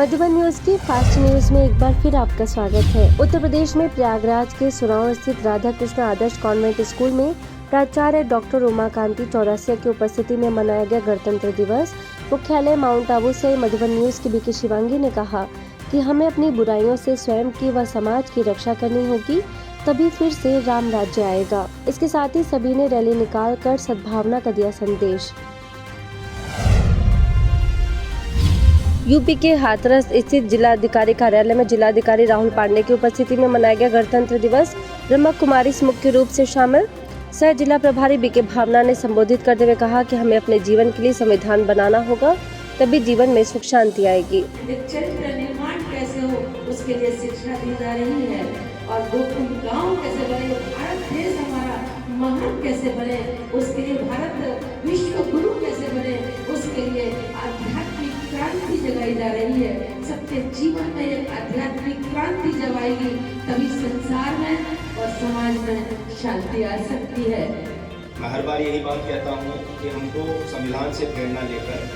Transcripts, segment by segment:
Madhuban news की fast news में एक बार फिर आपका स्वागत है। उत्तर प्रदेश में प्रयागराज के सुराव स्थित राधा कृष्ण आदर्श कॉन्वेंट स्कूल में प्राचार्य डॉक्टर उमाकांति चौरसिया की उपस्थिति में मनाया गया गणतंत्र दिवस। मुख्यालय माउंट आबू से मधुबन न्यूज की बीके शिवांगी ने कहा कि हमें अपनी बुराइयों से स्वयं की व समाज की रक्षा करनी होगी, तभी फिर से राम राज्य आएगा। इसके साथ ही सभी ने रैली निकालकर सद्भावना का दिया संदेश। यूपी के हाथरस स्थित जिलाधिकारी कार्यालय में जिलाधिकारी राहुल पांडे की उपस्थिति में मनाया गया गणतंत्र दिवस। ब्रह्मा कुमारी मुख्य रूप से शामिल। सह जिला प्रभारी बीके भावना ने संबोधित करते हुए कहा कि हमें अपने जीवन के लिए संविधान बनाना होगा, तभी जीवन में सुख शांति आएगी। चरित्र निर्माण कैसे हो उसके लिए शिक्षा दी जा रही है और गोकुल गांव कैसे बने, भारत देश हमारा महान कैसे बने, उसके लिए भारत विश्व गुरु कैसे बने, उसके लिए आध्यात्मिक क्रांति जगाई जा रही है। सबके जीवन में एक आध्यात्मिक क्रांति जब आएगी तभी संसार में और समाज में शांति आ सकती है। मैं हर बार यही बात कहता हूँ कि हमको संविधान से प्रेरणा लेकर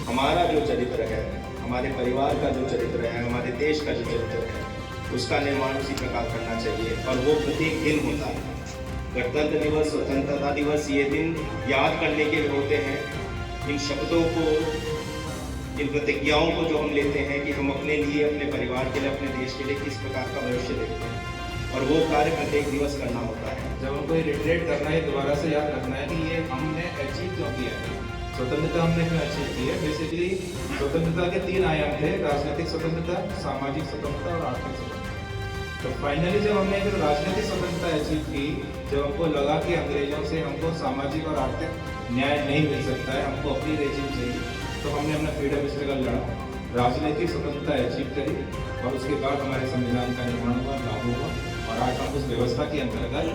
हमारा जो चरित्र है, हमारे परिवार का जो चरित्र है, हमारे देश का जो चरित्र है, उसका निर्माण उसी प्रकार करना चाहिए और वो प्रत्येक दिन होता है। गणतंत्र दिवस, स्वतंत्रता दिवस, ये दिन याद करने के लिए होते हैं। इन शब्दों को, इन प्रतिज्ञाओं को जो हम लेते हैं कि हम अपने लिए, अपने परिवार के लिए, अपने देश के लिए किस प्रकार का भविष्य देखते हैं, और वो कार्य प्रत्येक दिवस करना होता है। जब हमको रिट्रेट करना है, दोबारा से याद रखना है कि ये हमने अचीव क्यों किया है, स्वतंत्रता हमने क्यों अचीव की है। बेसिकली स्वतंत्रता के 3 आयाम थे: राजनीतिक स्वतंत्रता, सामाजिक स्वतंत्रता और आर्थिक स्वतंत्रता। तो फाइनली जब हमने जो राजनीतिक स्वतंत्रता अचीव की, जब हमको लगा कि अंग्रेजों से हमको सामाजिक और आर्थिक न्याय नहीं मिल सकता है, हमको अपनी रेजिम चाहिए, तो हमने अपना फ्रीडम स्ट्रगल लड़ा, राजनीतिक स्वतंत्रता अचीव करी और उसके बाद हमारे संविधान का निर्माण हुआ, लागू हुआ और आज हम उस व्यवस्था के अंतर्गत।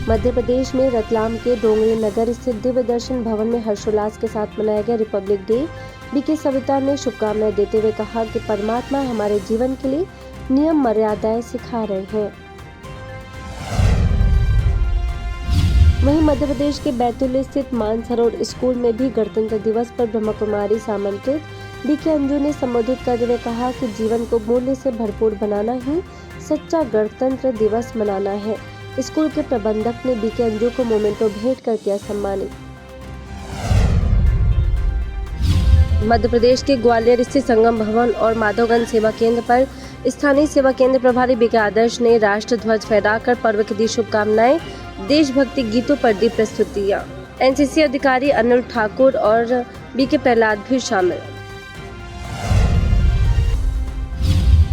मध्य प्रदेश में रतलाम के डोंगरी नगर स्थित दिव्य दर्शन भवन में हर्षोल्लास के साथ मनाया गया रिपब्लिक डे। बीके सविता ने शुभकामनाएं देते हुए कहा कि परमात्मा हमारे जीवन के लिए नियम मर्यादाएं सिखा रहे हैं। वहीं मध्य प्रदेश के बैतूल स्थित मानसरोवर स्कूल में भी गणतंत्र दिवस पर ब्रह्मा कुमारी आमंत्रित बीके अंजू ने संबोधित करते हुए कहा कि जीवन को मूल्य से भरपूर बनाना ही सच्चा गणतंत्र दिवस मनाना है। स्कूल के प्रबंधक ने बीके अंजू को मोमेंटो भेंट कर किया सम्मानित। मध्य प्रदेश के ग्वालियर स्थित संगम भवन और माधवगंज सेवा केंद्र पर स्थानीय सेवा केंद्र प्रभारी बीके आदर्श ने राष्ट्र ध्वज फहराकर पर्व की दी शुभकामनाएं। देशभक्ति गीतों पर दी प्रस्तुतियां। एनसीसी अधिकारी अनिल ठाकुर और बीके प्रहलाद भी शामिल।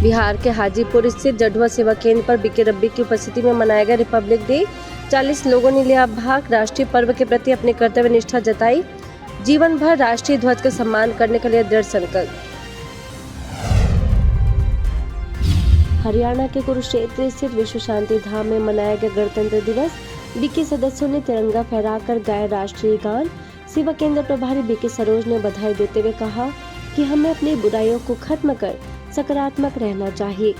बिहार के हाजीपुर स्थित जडुआ सेवा केंद्र पर बीके रब्बी की उपस्थिति में मनाया गया रिपब्लिक डे। 40 लोगों ने लिया भाग। राष्ट्रीय पर्व के प्रति अपनी कर्तव्य निष्ठा जताई। जीवन भर राष्ट्रीय ध्वज का सम्मान करने के लिए दृढ़ संकल्प। हरियाणा के कुरुक्षेत्र स्थित विश्व शांति धाम में मनाया गया गणतंत्र दिवस। बीके सदस्यों ने तिरंगा फहराकर गाया राष्ट्रीय गान। सेवा केंद्र प्रभारी बीके सरोज ने बधाई देते हुए कहा कि हमें अपनी बुराइयों को खत्म कर सकारात्मक रहना चाहिए।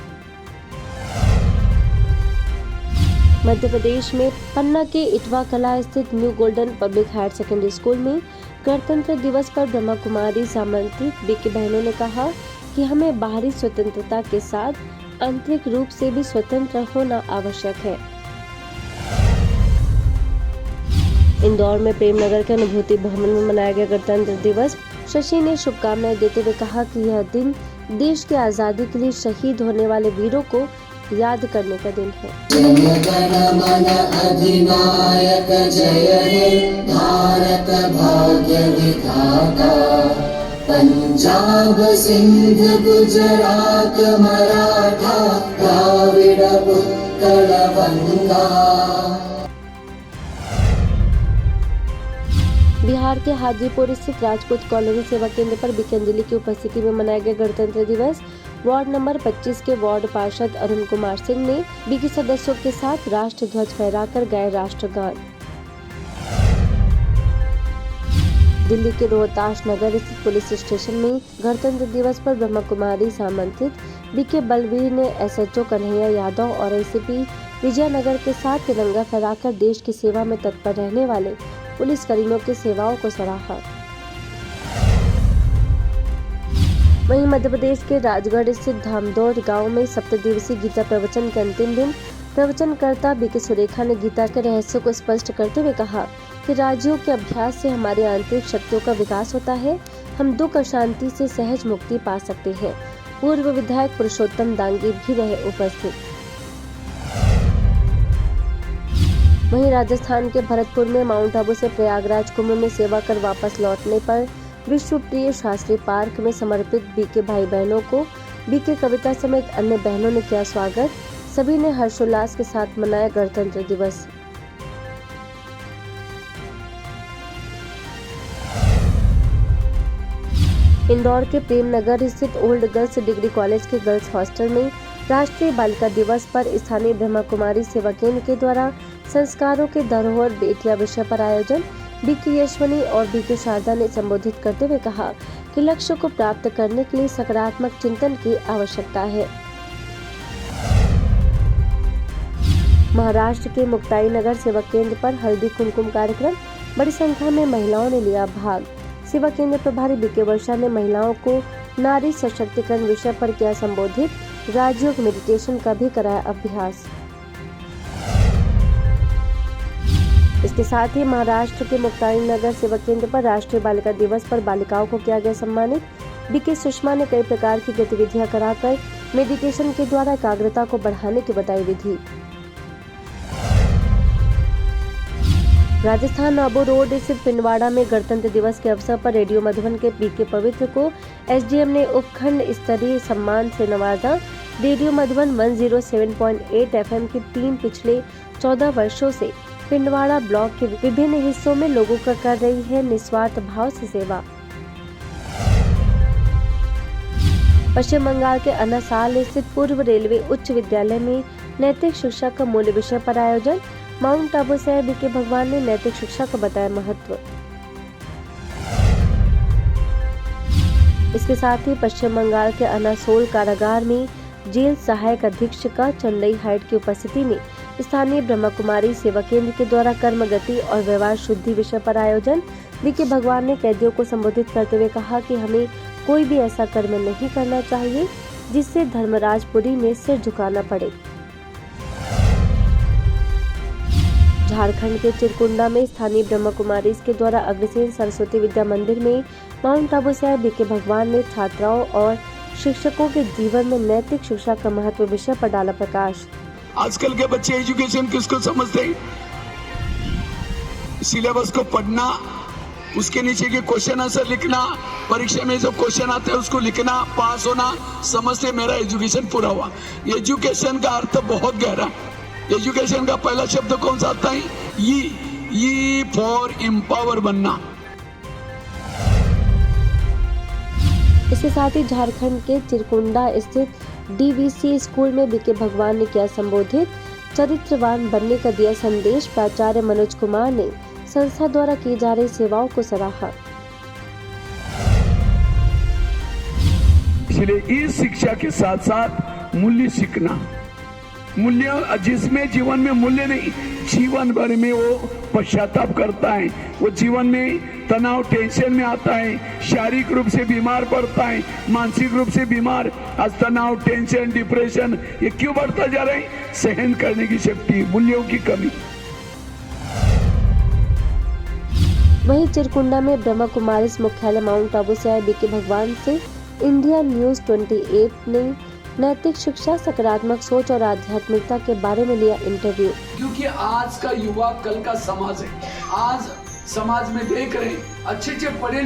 मध्य प्रदेश में पन्ना के इटवा कला स्थित new golden public higher secondary school में गणतंत्र दिवस पर ब्रह्मा कुमारी आमंत्रित बीके बहनों ने कहा कि हमें बाहरी स्वतंत्रता के साथ आंतरिक रूप से भी स्वतंत्र होना आवश्यक है। इंदौर में प्रेमनगर के अनुभूति भवन में मनाया गया गणतंत्र दिवस। शशि ने शुभकामनाएं देते हुए कहा कि यह दिन देश की आजादी के लिए शहीद होने वाले वीरों को याद करने का दिन है। जय गण मन अधिनायक जय हे भारत भाग्य विधाता, पंजाब सिंध गुजरात मराठा द्राविड़ उत्कल गंगा। बिहार के हाजीपुर स्थित राजपूत कॉलोनी सेवा केंद्र पर बीके अंजलि की उपस्थिति में मनाया गया गणतंत्र दिवस। वार्ड नंबर 25 के वार्ड पार्षद अरुण कुमार सिंह ने बीके सदस्यों के साथ राष्ट्र ध्वज फहराकर गाए राष्ट्रगान। दिल्ली के रोहतास नगर स्थित पुलिस स्टेशन में गणतंत्र दिवस पर ब्रह्मा कुमारी आमंत्रित बीके बलवीर ने एसएचओ कन्हैया यादव और एसीपी विजयनगर के साथ तिरंगा फहराकर देश की सेवा में तत्पर रहने वाले पुलिस कर्मियों की सेवाओं को सराहा। वहीं मध्य प्रदेश के राजगढ़ स्थित धामदौड़ गांव में 7 दिवसीय गीता प्रवचन के अंतिम दिन प्रवचनकर्ता बीके सुरेखा ने गीता के रहस्य को स्पष्ट करते हुए कहा कि राजयोग के अभ्यास से हमारी आंतरिक शक्तियों का विकास होता है। हम दुख और शांति से सहज मुक्ति पा सकते हैं। पूर्व विधायक पुरुषोत्तम दांगी भी रहे उपस्थित। वहीं राजस्थान के भरतपुर में माउंट आबू से प्रयागराज कुंभ में सेवा कर वापस लौटने पर विश्व प्रिय शास्त्री पार्क में समर्पित बीके भाई बहनों को बीके कविता समेत अन्य बहनों ने किया स्वागत। सभी ने हर्षोल्लास के साथ मनाया गणतंत्र दिवस। इंदौर के प्रेम नगर स्थित ओल्ड गर्ल्स डिग्री कॉलेज के गर्ल्स हॉस्टल में राष्ट्रीय बालिका दिवस पर स्थानीय ब्रह्मा कुमारी सेवा केंद्र के द्वारा संस्कारों के धरोहर बेटियां विषय पर आयोजन बीके यशवनी और बीके शारदा ने संबोधित करते हुए कहा कि लक्ष्य को प्राप्त करने के लिए सकारात्मक चिंतन की आवश्यकता है। महाराष्ट्र के मुक्ताई नगर सेवा केंद्र पर हल्दी कुमकुम कार्यक्रम, बड़ी संख्या में महिलाओं ने लिया भाग। सेवा केंद्र प्रभारी बीके वर्षा ने महिलाओं को नारी सशक्तिकरण विषय पर किया संबोधित। राजयोग मेडिटेशन का भी कराया अभ्यास। इसके साथ ही महाराष्ट्र के मुक्ताई नगर सेवा केंद्र पर राष्ट्रीय बालिका दिवस पर बालिकाओं को किया गया सम्मानित। बीके सुषमा ने कई प्रकार की गतिविधियां कराकर मेडिटेशन के द्वारा एकाग्रता को बढ़ाने की बताई विधि। राजस्थान नाबो रोड स्थित पिंडवाड़ा में गणतंत्र दिवस के अवसर पर रेडियो मधुबन के बीके पवित्र को एसडीएम ने उपखंड स्तरीय सम्मान से नवाजा। रेडियो मधुबन 107.8 एफएम की टीम पिछले 14 वर्षों से पिंडवाड़ा ब्लॉक के विभिन्न हिस्सों में लोगों का कर रही है निस्वार्थ भाव से सेवा। पश्चिम बंगाल के अनासाल स्थित पूर्व रेलवे उच्च विद्यालय में नैतिक शिक्षा का मूल्य विषय पर आयोजन। माउंट आबू से बीके भगवान ने नैतिक शिक्षा का बताया महत्व। इसके साथ ही पश्चिम बंगाल के अनासोल कारागार में जेल सहायक अधीक्षिका चंदई हाइट की उपस्थिति में स्थानीय ब्रह्मा कुमारी सेवा केंद्र के द्वारा कर्म गति और व्यवहार शुद्धि विषय पर आयोजन। बीके भगवान ने कैदियों को संबोधित करते हुए कहा कि हमें कोई भी ऐसा कर्म नहीं करना चाहिए जिससे धर्मराजपुरी में सिर झुकाना पड़े। झारखंड के चिरकुंडा में स्थानीय ब्रह्मा कुमारी के द्वारा अग्रसेन सरस्वती विद्या मंदिर में माउंट आबू से आए बीके भगवान ने छात्राओं और शिक्षकों के जीवन में नैतिक शिक्षा का महत्व विषय पर डाला प्रकाश। आजकल के बच्चे एजुकेशन किसको समझते हैं? सिलेबस को पढ़ना, उसके नीचे के क्वेश्चन आंसर लिखना, परीक्षा में जो क्वेश्चन आते हैं उसको लिखना, पास होना, समझते मेरा एजुकेशन पूरा हुआ। एजुकेशन का अर्थ बहुत गहरा। एजुकेशन का पहला शब्द कौन सा आता है? ई फॉर एम्पावर बनना। इसके साथ ही झारखंड के चिरकुंडा स्थित डीवीसी स्कूल में बीके भगवान ने किया संबोधित। चरित्रवान बनने का दिया संदेश। प्राचार्य मनोज कुमार ने संस्था द्वारा की जा रही सेवाओं को सराहा। इसलिए इस शिक्षा के साथ साथ मूल्य सीखना, मूल्य जिसमें जीवन में मूल्य नहीं, जीवन भर में वो पश्चाताप करता है, वो जीवन में तनाव टेंशन में आता है, शारीरिक रूप से बीमार पड़ता है, मानसिक रूप से बीमार। आज तनाव टेंशन डिप्रेशन ये क्यों बढ़ता जा रहा है? सहन करने की शक्ति, मूल्यों की कमी। वहीं चिरकुंडा में ब्रह्मा कुमारी मुख्यालय माउंट आबू से आए बीके भगवान से इंडिया न्यूज 28 ने नैतिक शिक्षा, सकारात्मक सोच और आध्यात्मिकता के बारे में लिया इंटरव्यू। क्योंकि आज का युवा कल का समाज है। आज समाज में देख रहे हैं अच्छे पढ़े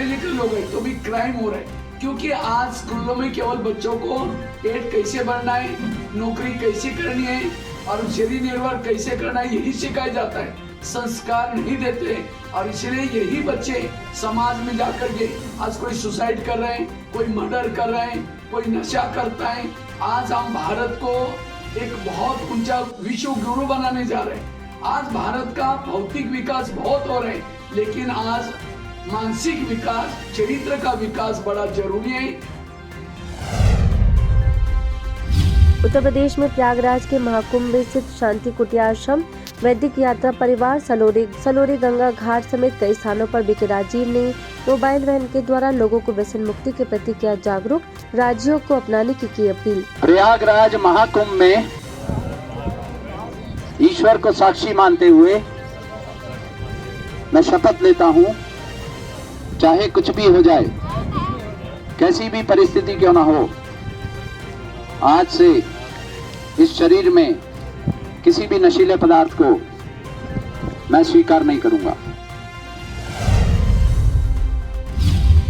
लिखे लोग हैं तो भी क्राइम हो रहा है। क्योंकि आज स्कूलों में केवल बच्चों को पेट कैसे भरना है, नौकरी कैसे करनी है और शरीर निर्भर कैसे करना है यही सिखाया जाता है। संस्कार नहीं देते और इसलिए यही बच्चे समाज में जाकर के आज कोई सुसाइड कर रहे हैं, कोई मर्डर कर रहे हैं, कोई नशा करता है। आज हम भारत को एक बहुत ऊंचा विश्व गुरु बनाने जा रहे हैं। आज भारत का भौतिक विकास बहुत हो रहा है, लेकिन आज मानसिक विकास, चरित्र का विकास बड़ा जरूरी है। उत्तर प्रदेश में प्रयागराज के महाकुंभ स्थित शांति कुटिया आश्रम वैदिक यात्रा परिवार सलोरी गंगा घाट समेत कई स्थानों पर बीके राजीव ने मोबाइल वैन के द्वारा लोगों को व्यसन मुक्ति के प्रति किया जागरूक, राज्यों को अपनाने की अपील। प्रयागराज महाकुंभ में ईश्वर को साक्षी मानते हुए मैं शपथ लेता हूं, चाहे कुछ भी हो जाए, कैसी भी परिस्थिति क्यों ना हो, आज से इस शरीर में किसी भी नशीले पदार्थ को मैं स्वीकार नहीं करूंगा।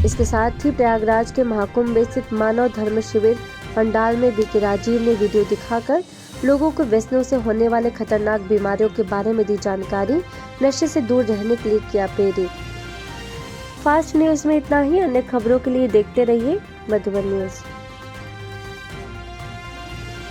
इसके साथ ही प्रयागराज के महाकुंभ में स्थित मानव धर्म शिविर पंडाल में बीके राजीव ने वीडियो दिखाकर लोगों को व्यसनों से होने वाले खतरनाक बीमारियों के बारे में दी जानकारी, नशे से दूर रहने के लिए किया प्रेरित। फास्ट न्यूज में इतना ही। अन्य खबरों के लिए देखते रहिए मधुबन न्यूज।